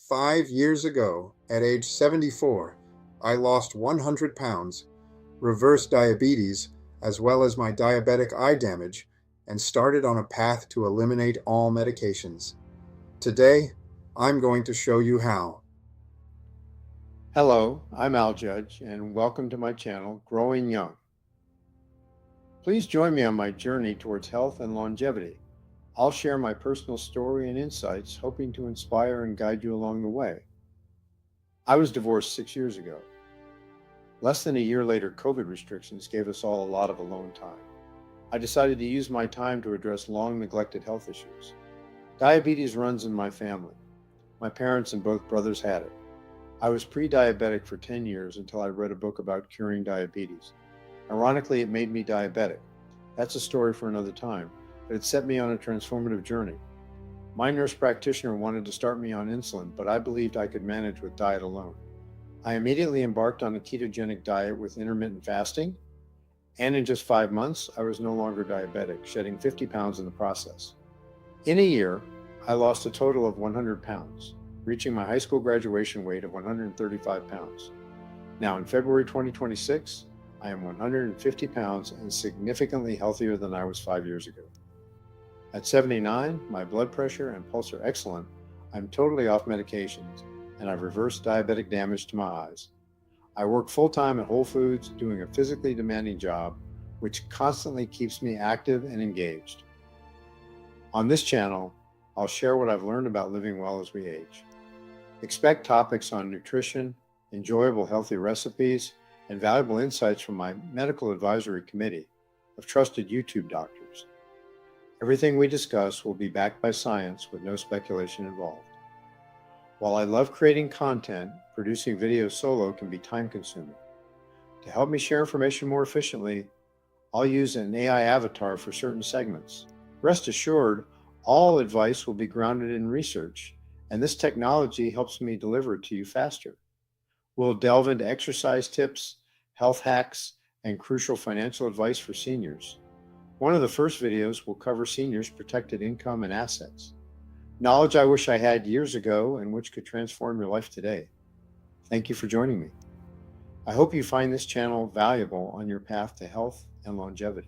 5 years ago, at age 74, I lost 100 pounds, reversed diabetes, as well as my diabetic eye damage, and started on a path to eliminate all medications. Today, I'm going to show you how. Hello, I'm Al Judge, and welcome to my channel, Growing Young. Please join me on my journey towards health and longevity. I'll share my personal story and insights, hoping to inspire and guide you along the way. I was divorced 6 years ago. Less than a year later, COVID restrictions gave us all a lot of alone time. I decided to use my time to address long-neglected health issues. Diabetes runs in my family. My parents and both brothers had it. I was pre-diabetic for 10 years until I read a book about curing diabetes. Ironically, it made me diabetic. That's a story for another time, but it set me on a transformative journey. My nurse practitioner wanted to start me on insulin, but I believed I could manage with diet alone. I immediately embarked on a ketogenic diet with intermittent fasting, and in just 5 months, I was no longer diabetic, shedding 50 pounds in the process. In a year, I lost a total of 100 pounds, reaching my high school graduation weight of 135 pounds. Now in February 2026, I am 150 pounds and significantly healthier than I was 5 years ago. At 79, my blood pressure and pulse are excellent. I'm totally off medications, and I've reversed diabetic damage to my eyes. I work full-time at Whole Foods, doing a physically demanding job, which constantly keeps me active and engaged. On this channel, I'll share what I've learned about living well as we age. Expect topics on nutrition, enjoyable healthy recipes, and valuable insights from my medical advisory committee of trusted YouTube doctors. Everything we discuss will be backed by science with no speculation involved. While I love creating content, producing videos solo can be time-consuming. To help me share information more efficiently, I'll use an AI avatar for certain segments. Rest assured, all advice will be grounded in research, and this technology helps me deliver it to you faster. We'll delve into exercise tips, health hacks, and crucial financial advice for seniors. One of the first videos will cover seniors' protected income and assets. Knowledge I wish I had years ago and which could transform your life today. Thank you for joining me. I hope you find this channel valuable on your path to health and longevity.